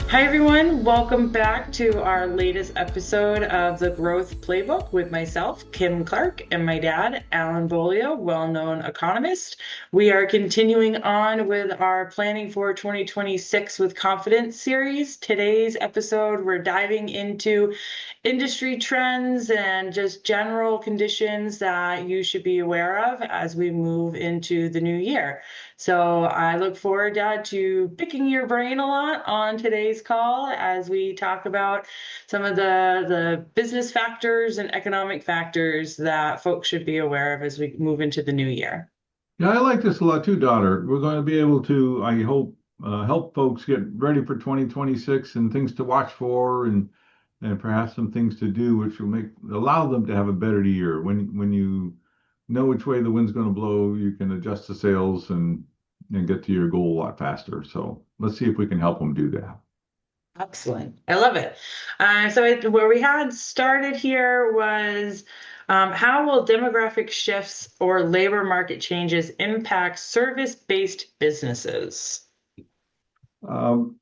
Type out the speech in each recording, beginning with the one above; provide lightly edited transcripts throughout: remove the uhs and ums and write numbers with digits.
Hi, everyone. Welcome back to our latest episode of the Growth Playbook with myself, Kim Clark, and my dad, Alan Beaulieu, well-known economist. We are continuing on with our Planning for 2026 with Confidence series. Today's episode, we're diving into industry trends and just general conditions that you should be aware of as we move into the new year. So I look forward, Dad, to picking your brain a lot on today's call as we talk about some of the business factors and economic factors that folks should be aware of as we move into the new year. Yeah, I like this a lot too, daughter. We're going to be able to, I hope, help folks get ready for 2026 and things to watch for and perhaps some things to do, which will allow them to have a better year. When you know which way the wind's going to blow, you can adjust the sails and get to your goal a lot faster. So let's see if we can help them do that. Excellent. I love it. Where we had started here was how will demographic shifts or labor market changes impact service-based businesses? Um,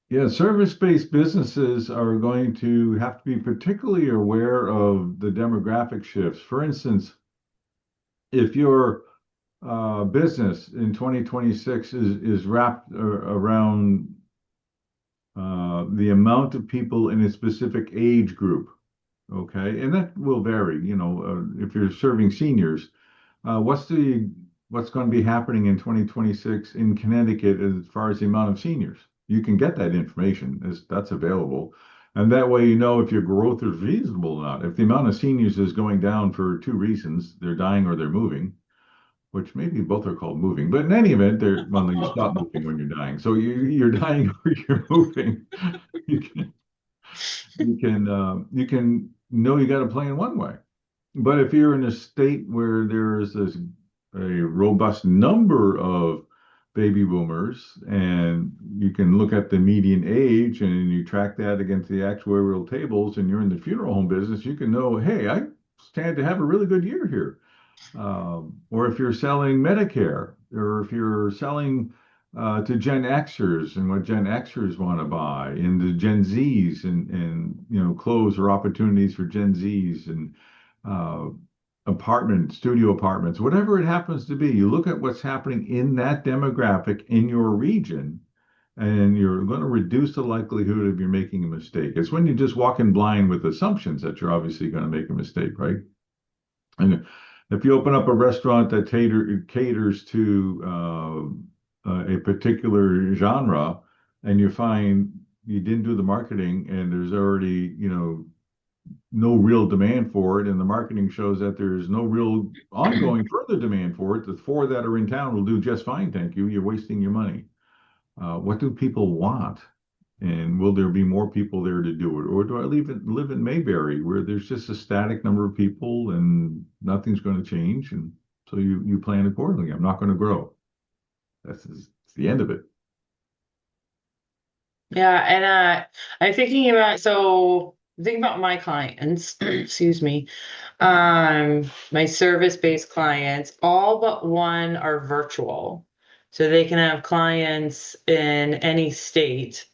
yeah, service-based businesses are going to have to be particularly aware of the demographic shifts. For instance, if your business in 2026 is wrapped around the amount of people in a specific age group, okay, and that will vary. If you're serving seniors, what's going to be happening in 2026 in Connecticut as far as the amount of seniors? You can get that information that's available. And that way, you know if your growth is reasonable or not. If the amount of seniors is going down for two reasons, they're dying or they're moving, which maybe both are called moving, but in any event, you stop moving when you're dying. So you're dying or you're moving. You can you can know you got to plan one way. But if you're in a state where there is a robust number of baby boomers, and you can look at the median age and you track that against the actuarial tables, and you're in the funeral home business, you can know, hey, I stand to have a really good year here. Or if you're selling Medicare, or if you're selling to Gen Xers and what Gen Xers want to buy, and the Gen Zs and clothes or opportunities for Gen Zs and uh, studio apartments, whatever it happens to be, you look at what's happening in that demographic in your region, and you're going to reduce the likelihood of you making a mistake. It's when you just walk in blind with assumptions that you're obviously going to make a mistake, right? And if you open up a restaurant that caters to a particular genre, and you find you didn't do the marketing, and there's already, no real demand for it, and the marketing shows that there's no real ongoing further demand for it, the four that are in town will do just fine, thank you. You're wasting your money. What do people want? And will there be more people there to do it? Or do I live in Mayberry where there's just a static number of people and nothing's going to change? And so you plan accordingly. I'm not going to grow. That's the end of it. Yeah, and I'm thinking about my clients, excuse me. My service-based clients, all but one are virtual. So they can have clients in any state,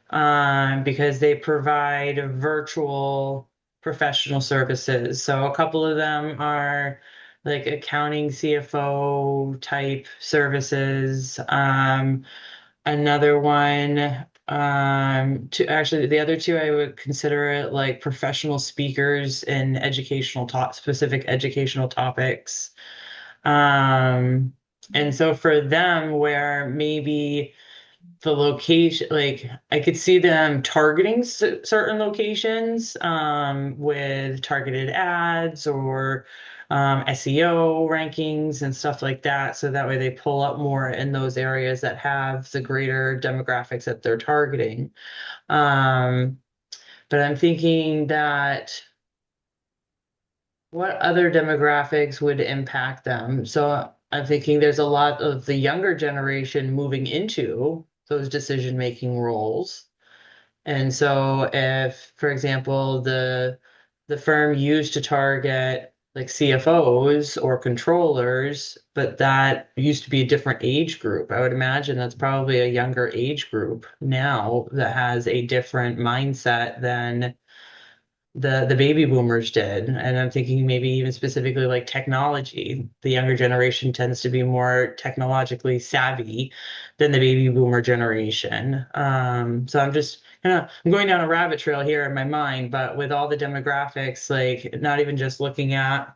because they provide virtual professional services. So a couple of them are like accounting, CFO type services. Another one, the other two, I would consider it like professional speakers in specific educational topics. And so for them, where maybe the location, like I could see them targeting certain locations with targeted ads or SEO rankings and stuff like that. So that way they pull up more in those areas that have the greater demographics that they're targeting. Um, but I'm thinking that what other demographics would impact them? So I'm thinking there's a lot of the younger generation moving into those decision-making roles. And so if, for example, the firm used to target like CFOs or controllers, but that used to be a different age group. I would imagine that's probably a younger age group now that has a different mindset than the baby boomers did. And I'm thinking maybe even specifically like technology. The younger generation tends to be more technologically savvy than the baby boomer generation. So I'm just I'm going down a rabbit trail here in my mind, but with all the demographics, like not even just looking at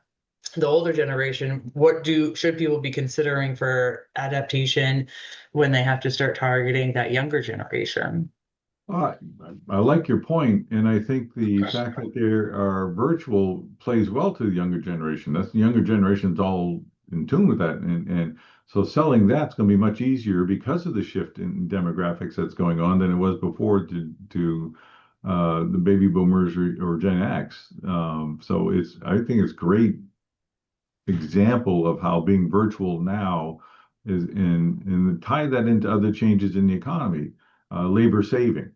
the older generation, what do should people be considering for adaptation when they have to start targeting that younger generation? Uh, I like your point, and I think the fact that there are virtual plays well to the younger generation. That's the younger generation's all in tune with that, and so selling that's going to be much easier because of the shift in demographics that's going on than it was before to the baby boomers or Gen X. So I think it's great example of how being virtual now is and tie that into other changes in the economy, labor saving.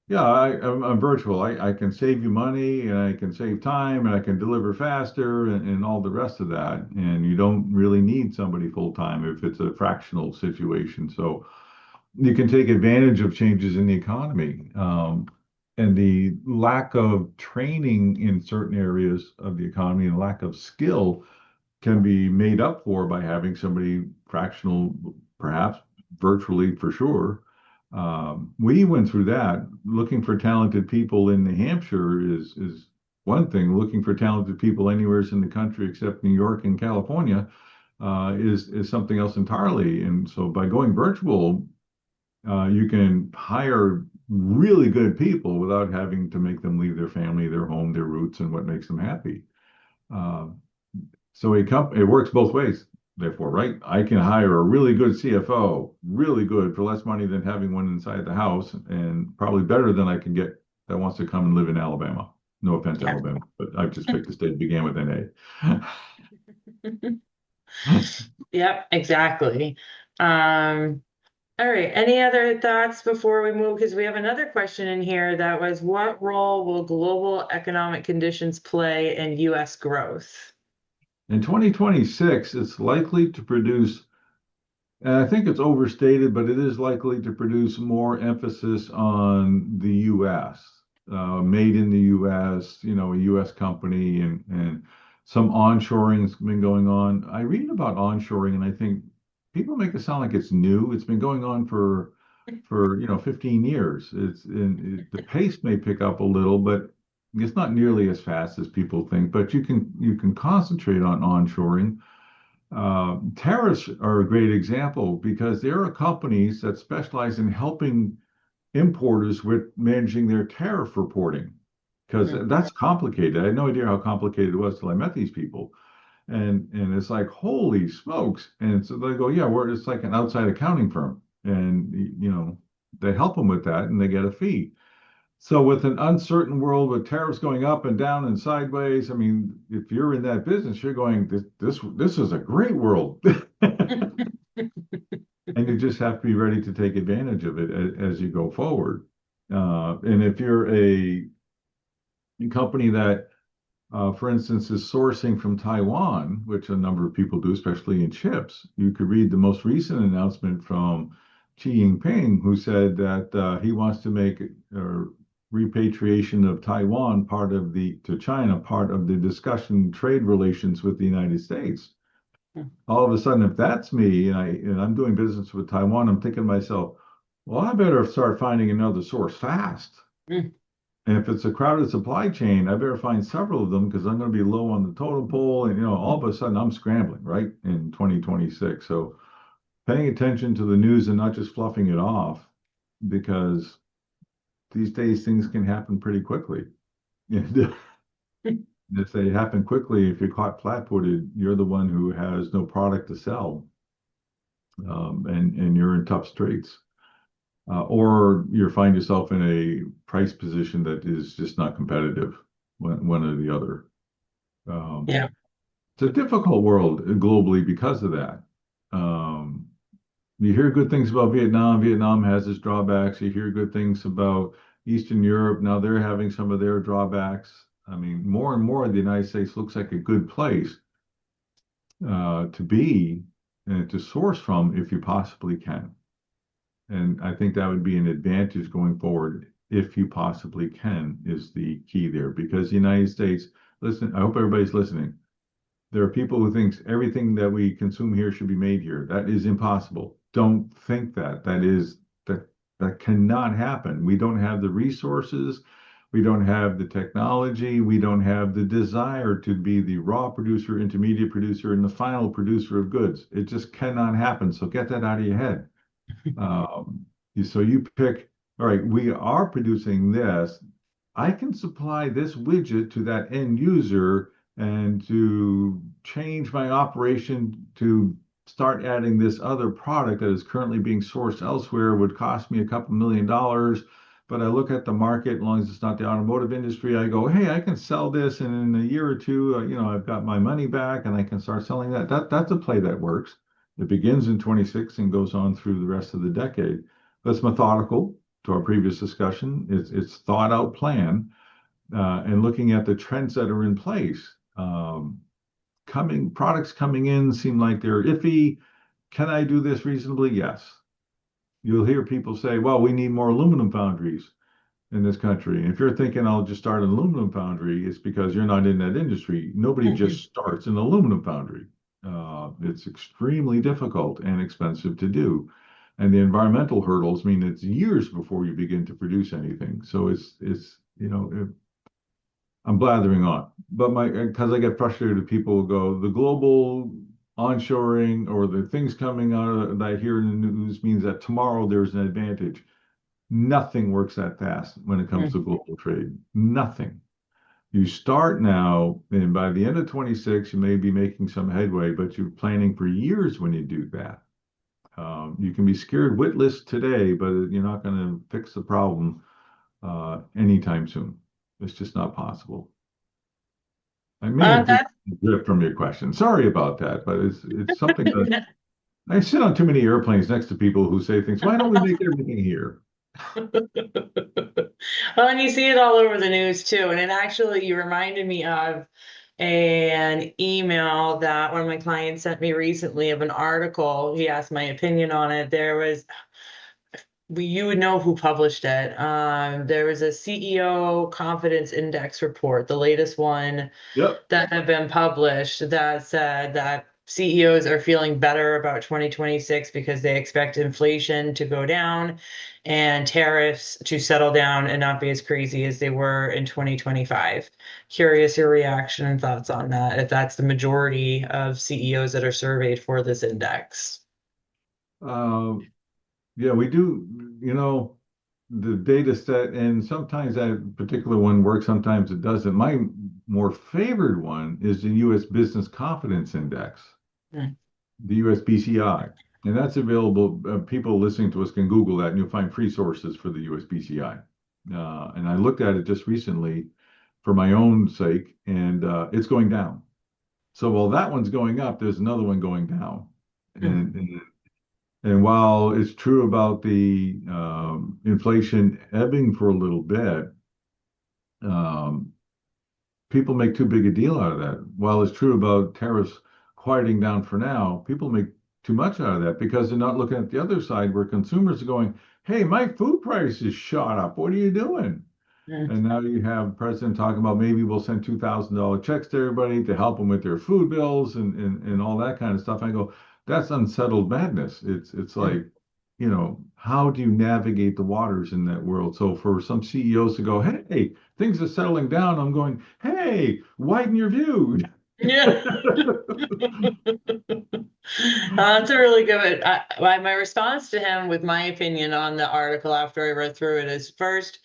Yeah, I'm virtual. I can save you money and I can save time and I can deliver faster and all the rest of that. And you don't really need somebody full time if it's a fractional situation. So you can take advantage of changes in the economy. And the lack of training in certain areas of the economy and lack of skill can be made up for by having somebody fractional, perhaps virtually for sure. We went through that. Looking for talented people in New Hampshire is one thing. Looking for talented people anywhere in the country except New York and California is something else entirely. And so by going virtual, you can hire really good people without having to make them leave their family, their home, their roots, and what makes them happy. Uh, so it works both ways, therefore, right? I can hire a really good CFO, really good for less money than having one inside the house, and probably better than I can get that wants to come and live in Alabama. No offense, Yeah. Alabama, but I've just picked a state that began with an A. Yep, exactly. Um, all right. Any other thoughts before we move? Because we have another question in here that was, what role will global economic conditions play in U.S. growth? In 2026, it's likely to produce, and I think it's overstated, but it is likely to produce more emphasis on the U.S., made in the U.S., a U.S. company, and some onshoring's been going on. I read about onshoring, and I think people make it sound like it's new. It's been going on for 15 years. The pace may pick up a little, but it's not nearly as fast as people think. But you can concentrate on onshoring. Tariffs are a great example because there are companies that specialize in helping importers with managing their tariff reporting because Hmm. that's complicated. I had no idea how complicated it was till I met these people. And it's like, holy smokes. And so they go, yeah, it's like an outside accounting firm. And, they help them with that and they get a fee. So with an uncertain world with tariffs going up and down and sideways, I mean, if you're in that business, you're going, this is a great world. And you just have to be ready to take advantage of it as you go forward. And if you're a company that, for instance, is sourcing from Taiwan, which a number of people do, especially in chips, you could read the most recent announcement from Xi Jinping, who said that he wants to make repatriation of Taiwan to China part of the discussion trade relations with the United States. All of a sudden, if that's me and I'm doing business with Taiwan, I'm thinking to myself, well, I better start finding another source fast. And if it's a crowded supply chain, I better find several of them because I'm going to be low on the totem pole. And, all of a sudden I'm scrambling, right, in 2026. So paying attention to the news and not just fluffing it off because these days things can happen pretty quickly. And if they happen quickly, if you're caught flat-footed, you're the one who has no product to sell, and you're in tough straits. Or you find yourself in a price position that is just not competitive, one or the other. Um, Yeah. it's a difficult world globally because of that. Um, you hear good things about Vietnam. Vietnam has its drawbacks. You hear good things about Eastern Europe. Now they're having some of their drawbacks. I mean, more and more the United States looks like a good place to be and to source from if you possibly can. And I think that would be an advantage going forward if you possibly can is the key there because the United States, listen, I hope everybody's listening. There are people who think everything that we consume here should be made here. That is impossible. Don't think that. That cannot happen. We don't have the resources. We don't have the technology. We don't have the desire to be the raw producer, intermediate producer, and the final producer of goods. It just cannot happen. So get that out of your head. Um, so you pick, all right, we are producing this. I can supply this widget to that end user and to change my operation to start adding this other product that is currently being sourced elsewhere would cost me a couple $1 million. But I look at the market, as long as it's not the automotive industry, I go, hey, I can sell this, and in a year or two, I've got my money back, and I can start selling that. That's a play that works. It begins in 26 and goes on through the rest of the decade. That's methodical. To our previous discussion, it's thought out plan and looking at the trends that are in place. Coming products coming in seem like they're iffy. Can I do this reasonably? Yes. You'll hear people say, "Well, we need more aluminum foundries in this country." And if you're thinking I'll just start an aluminum foundry, it's because you're not in that industry. Nobody just starts an aluminum foundry. It's extremely difficult and expensive to do. And the environmental hurdles mean it's years before you begin to produce anything. So I'm blathering on. But because I get frustrated with people who go, the global onshoring or the things coming out that I hear in the news means that tomorrow there's an advantage. Nothing works that fast when it comes to global trade. Nothing. You start now, and by the end of 26, you may be making some headway, but you're planning for years when you do that. You can be scared witless today, but you're not going to fix the problem anytime soon. It's just not possible. I may have That's drift from your question. Sorry about that, but it's something that I sit on too many airplanes next to people who say things. Why don't we make everything here? Well, and you see it all over the news too. And it actually, you reminded me of an email that one of my clients sent me recently of an article. He asked my opinion on it. You would know who published it. There was a CEO confidence index report, the latest one Yep. that have been published that said that CEOs are feeling better about 2026 because they expect inflation to go down and tariffs to settle down and not be as crazy as they were in 2025. Curious your reaction and thoughts on that, if that's the majority of CEOs that are surveyed for this index. Uh, yeah, we do, the data set, and sometimes that particular one works, sometimes it doesn't. My more favored one is the U.S. Business Confidence Index, Mm. the US BCI. And that's available. People listening to us can Google that and you'll find free sources for the US BCI. And I looked at it just recently for my own sake, and it's going down. So while that one's going up, there's another one going down. Mm. And while it's true about the inflation ebbing for a little bit, um, people make too big a deal out of that. While it's true about tariffs quieting down for now, people make too much out of that because they're not looking at the other side where consumers are going, hey, my food prices shot up. What are you doing? Mm. And now you have the president talking about maybe we'll send $2,000 checks to everybody to help them with their food bills and all that kind of stuff. I go, that's unsettled madness. It's Mm. like, how do you navigate the waters in that world? So for some CEOs to go, hey, things are settling down, I'm going, hey, widen your view. Yeah. That's a really good. My response to him, with my opinion on the article after I read through it, is first,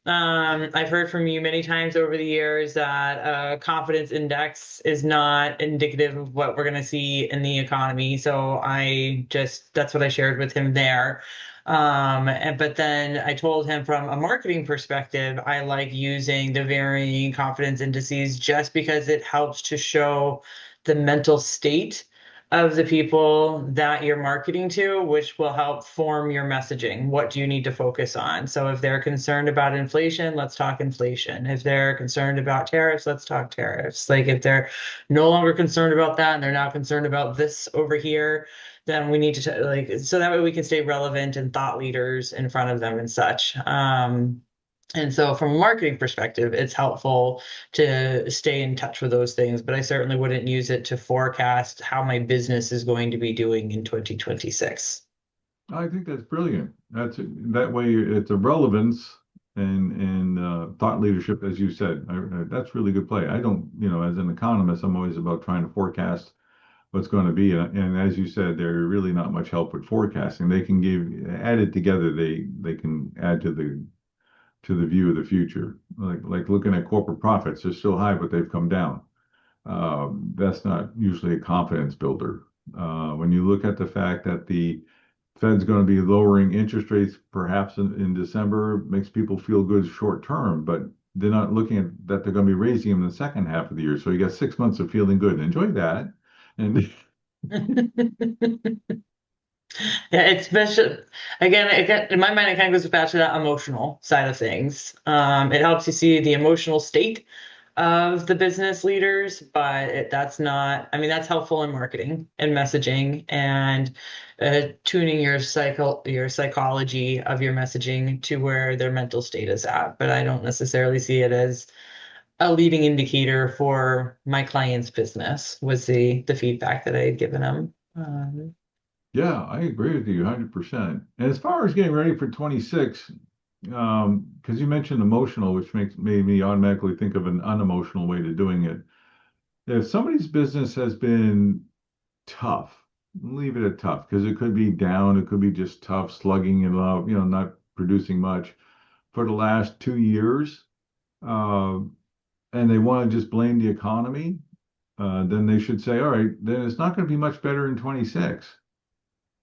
I've heard from you many times over the years that a confidence index is not indicative of what we're going to see in the economy. So that's what I shared with him there. But then I told him from a marketing perspective, I like using the varying confidence indices just because it helps to show the mental state of the people that you're marketing to, which will help form your messaging. What do you need to focus on? So if they're concerned about inflation, let's talk inflation. If they're concerned about tariffs, let's talk tariffs. Like if they're no longer concerned about that and they're now concerned about this over here, then we need to like so that way we can stay relevant and thought leaders in front of them and such. And so, from a marketing perspective, it's helpful to stay in touch with those things, but I certainly wouldn't use it to forecast how my business is going to be doing in 2026. I think that's brilliant. That way it's a relevance and thought leadership, as you said. That's really good play. I don't, as an economist, I'm always about trying to forecast what's going to be, and as you said, they're really not much help with forecasting. They can give added together. They can add to the view of the future. Like looking at corporate profits, they're still high, but they've come down. That's not usually a confidence builder. When you look at the fact that the Fed's going to be lowering interest rates perhaps in December, makes people feel good short term, but they're not looking at that they're going to be raising them in the second half of the year. So you got 6 months of feeling good. Enjoy that. And Yeah, it's special. Again, in my mind, it kind of goes back to that emotional side of things. It helps you see the emotional state of the business leaders, but that's not, I mean, that's helpful in marketing and messaging and tuning your psychology of your messaging to where their mental state is at. But I don't necessarily see it as a leading indicator for my client's business, was the feedback that I had given them. yeah, I agree with you 100%. And as far as getting ready for 26, because you mentioned emotional, which made me automatically think of an unemotional way to doing it. If somebody's business has been tough, leave it at tough, because it could be down, it could be just tough, slugging it out, not producing much for the last 2 years, uh, and they want to just blame the economy, then they should say, all right, then it's not going to be much better in 26.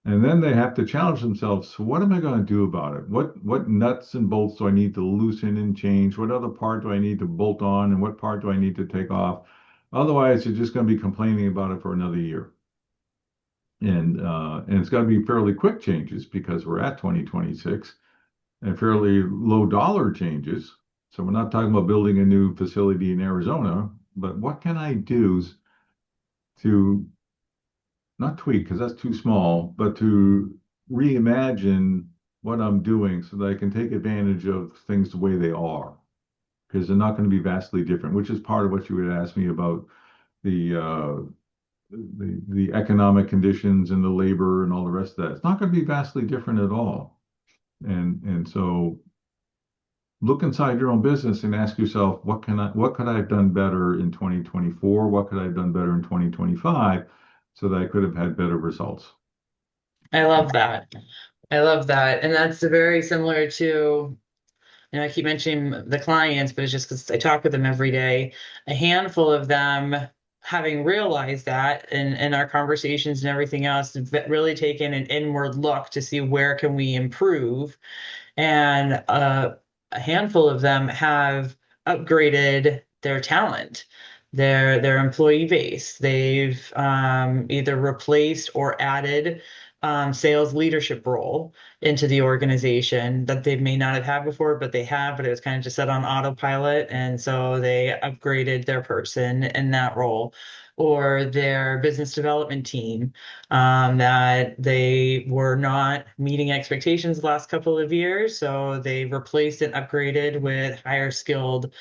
And then they have to challenge themselves. So what am I going to do about it? What nuts and bolts do I need to loosen and change? What other part do I need to bolt on, and what part do I need to take off? Otherwise, you're just going to be complaining about it for another year. And it's got to be fairly quick changes because we're at 2026 and fairly low dollar changes. So we're not talking about building a new facility in Arizona, but what can I do to not tweak because that's too small, but to reimagine what I'm doing so that I can take advantage of things the way they are, because they're not going to be vastly different, which is part of what you would ask me about the the economic conditions and the labor and all the rest of that. It's not going to be vastly different at all. And so look inside your own business and ask yourself, what could I have done better in 2024? What could I have done better in 2025 so that I could have had better results? I love that. I love that. And that's very similar to, I keep mentioning the clients, but it's just because I talk with them every day. A handful of them, having realized that in our conversations and everything else, have really taken an inward look to see where can we improve. And a handful of them have upgraded their talent, their employee base. They've either replaced or added sales leadership role into the organization that they may not have had before, but they have, but it was kind of just set on autopilot. And so they upgraded their person in that role. Or their business development team, that they were not meeting expectations the last couple of years. So they replaced and upgraded with higher skilled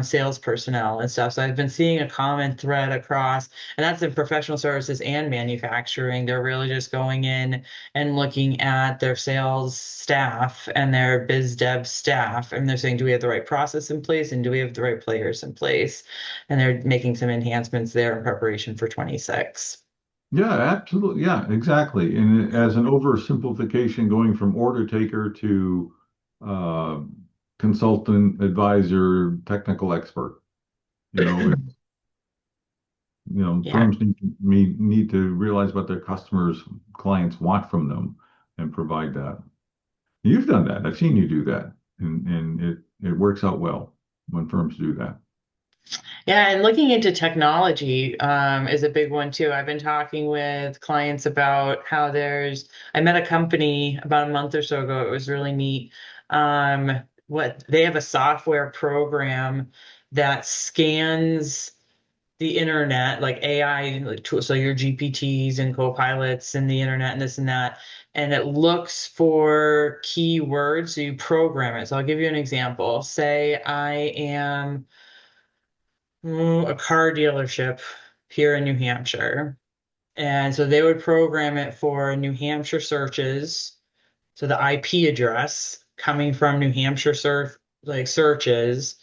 sales personnel and stuff. So I've been seeing a common thread across, and that's in professional services and manufacturing. They're really just going in and looking at their sales staff and their biz dev staff, and they're saying, do we have the right process in place and do we have the right players in place? And they're making some enhancements there in preparation for 26. Yeah, absolutely. Yeah, exactly. And as an oversimplification, going from order taker to uh, consultant, advisor, technical expert, you know, Yeah. firms need to realize what their customers, clients want from them and provide that. You've done that. I've seen you do that, and it works out well when firms do that. Yeah, and looking into technology is a big one too. I've been talking with clients about how I met a company about a month or so ago. It was really neat. What they have a software program that scans the internet, like AI, like tools, so your GPTs and co-pilots and the internet and this and that, and it looks for keywords. So you program it. So I'll give you an example. Say I am a car dealership here in New Hampshire. And so they would program it for New Hampshire searches. So the IP address coming from New Hampshire searches,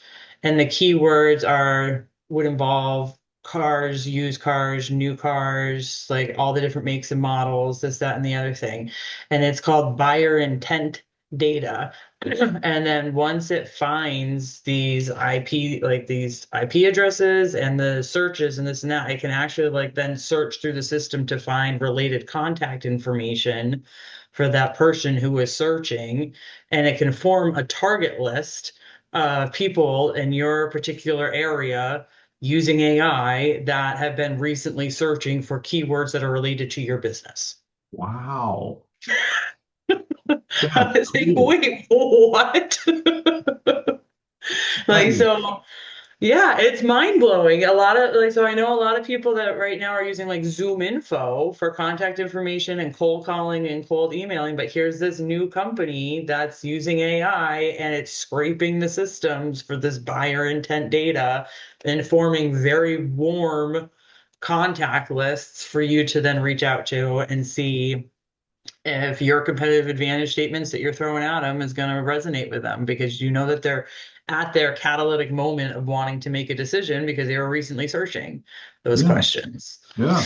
and the keywords would involve cars, used cars, new cars, like all the different makes and models, this, that, and the other thing. And it's called buyer intent data. And then once it finds these IP addresses and the searches and this and that, it can actually like then search through the system to find related contact information for that person who is searching, and it can form a target list of people in your particular area using AI that have been recently searching for keywords that are related to your business. Wow, I that's was like, cool. wait, what? That Like, is, so yeah, it's mind blowing. A lot of like, so I know a lot of people that right now are using like Zoom Info for contact information and cold calling and cold emailing. But here's this new company that's using AI and it's scraping the systems for this buyer intent data and forming very warm contact lists for you to then reach out to and see if your competitive advantage statements that you're throwing at them is going to resonate with them because you know that they're at their catalytic moment of wanting to make a decision because they were recently searching those yeah, questions. yeah,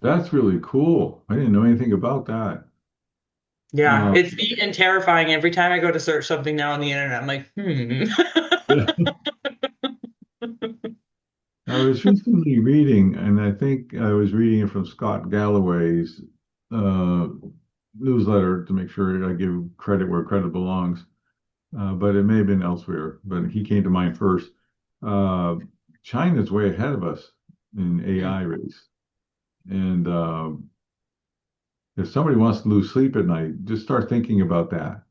that's really cool. I didn't know anything about that. Yeah, Uh, it's neat and terrifying every time I go to search something now on the internet. I'm like, yeah. I was recently reading, and I think I was reading it from Scott Galloway's uh, newsletter to make sure I give credit where credit belongs. But it may have been elsewhere, but he came to mind first. Uh, China's way ahead of us in AI race. And if somebody wants to lose sleep at night, just start thinking about that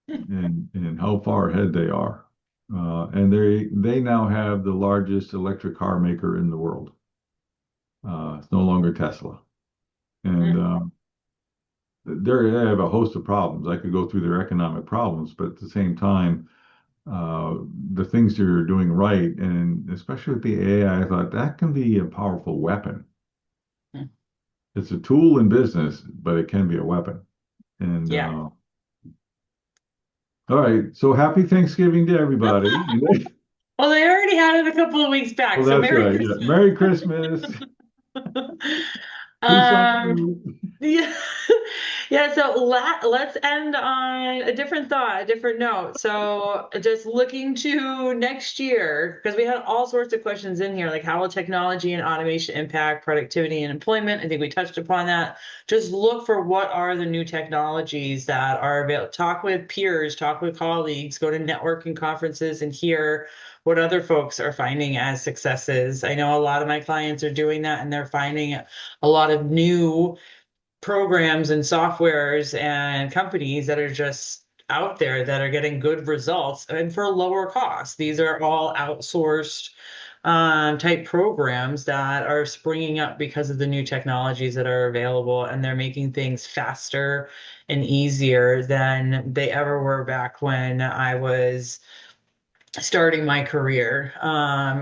and how far ahead they are. And they now have the largest electric car maker in the world. It's no longer Tesla. And they have a host of problems. I could go through their economic problems, but at the same time, uh, the things you're doing right, and especially with the AI, I thought that can be a powerful weapon. It's a tool in business, but it can be a weapon. And Yeah. all right, so happy Thanksgiving to everybody. Well, they already had it a couple of weeks back, Well, so that's Merry right. Yeah, Christmas. Merry Christmas. Peace on Um, you. yeah, yeah. So let's end on a different thought, a different note. So just looking to next year, because we had all sorts of questions in here, like how will technology and automation impact productivity and employment? I think we touched upon that. Just look for what are the new technologies that are available. Talk with peers, talk with colleagues, go to networking conferences and hear what other folks are finding as successes. I know a lot of my clients are doing that and they're finding a lot of new programs and softwares and companies that are just out there that are getting good results and for lower cost. These are all outsourced type programs that are springing up because of the new technologies that are available, and they're making things faster and easier than they ever were back when I was starting my career,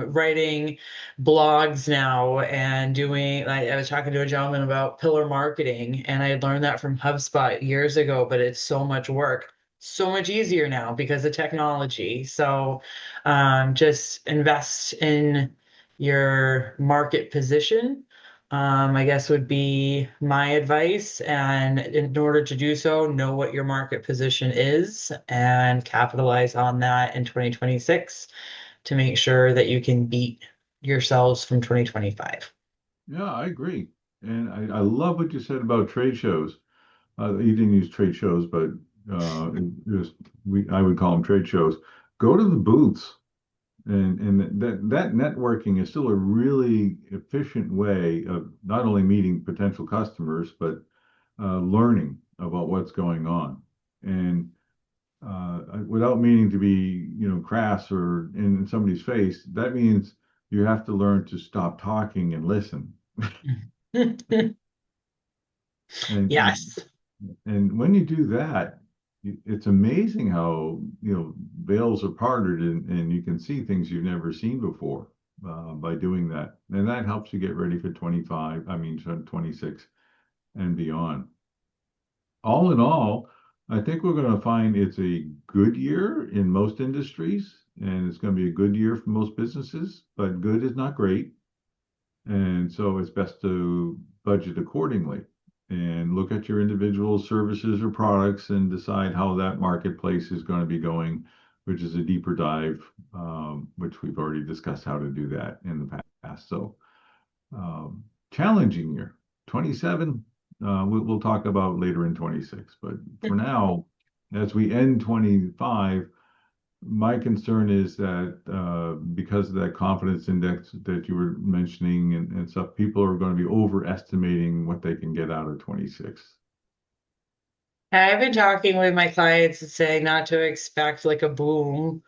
writing blogs now and doing, I was talking to a gentleman about pillar marketing, and I had learned that from HubSpot years ago, but it's so much work, so much easier now because of technology. So just invest in your market position. I guess would be my advice. And in order to do so, know what your market position is and capitalize on that in 2026 to make sure that you can beat yourselves from 2025. Yeah, I agree. And I love what you said about trade shows. You didn't use trade shows, but just I would call them trade shows. Go to the booths And that networking is still a really efficient way of not only meeting potential customers, but learning about what's going on. And without meaning to be, crass or in somebody's face, that means you have to learn to stop talking and listen. And Yes. and when you do that, it's amazing how, veils are parted and you can see things you've never seen before by doing that. And that helps you get ready for 25, I mean, 26 and beyond. All in all, I think we're going to find it's a good year in most industries, and it's going to be a good year for most businesses, but good is not great. And so it's best to budget accordingly and look at your individual services or products and decide how that marketplace is going to be going, which is a deeper dive, which we've already discussed how to do that in the past. So, challenging year. 27, we'll talk about later in 26. But for now, as we end 25, my concern is that because of that confidence index that you were mentioning and stuff, people are going to be overestimating what they can get out of 26. I've been talking with my clients and saying not to expect like a boom,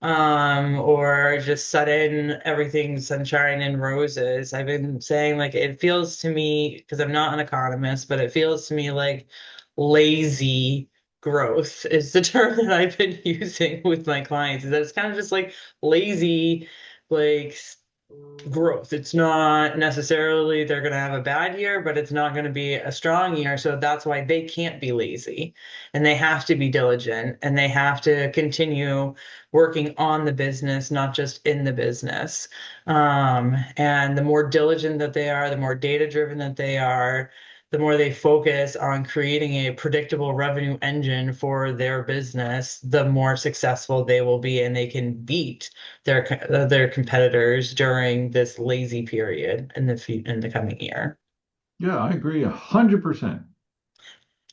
or just sudden everything sunshine and roses. I've been saying like it feels to me, because I'm not an economist, but it feels to me like lazy growth is the term that I've been using with my clients. Is that it's kind of just like lazy, like growth. It's not necessarily they're going to have a bad year, but it's not going to be a strong year. So that's why they can't be lazy and they have to be diligent and they have to continue working on the business, not just in the business. And the more diligent that they are, the more data driven that they are, the more they focus on creating a predictable revenue engine for their business, the more successful they will be and they can beat their competitors during this lazy period in the coming year. Yeah, I agree 100%.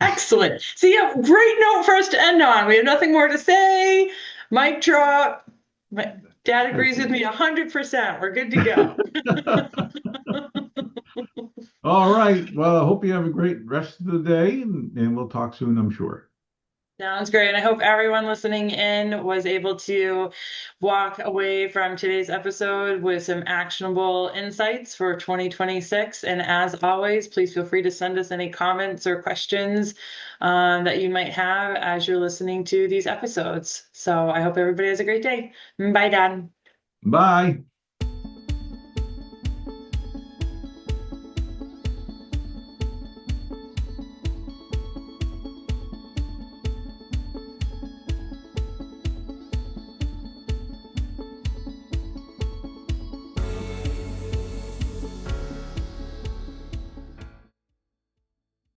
Excellent. So yeah, great note for us to end on. We have nothing more to say. Mic drop. My dad That's agrees with it. me 100%. We're good to go. All right. Well, I hope you have a great rest of the day, and we'll talk soon, I'm sure. Sounds great. And I hope everyone listening in was able to walk away from today's episode with some actionable insights for 2026. And as always, please feel free to send us any comments or questions that you might have as you're listening to these episodes. So I hope everybody has a great day. Bye, Dad. Bye.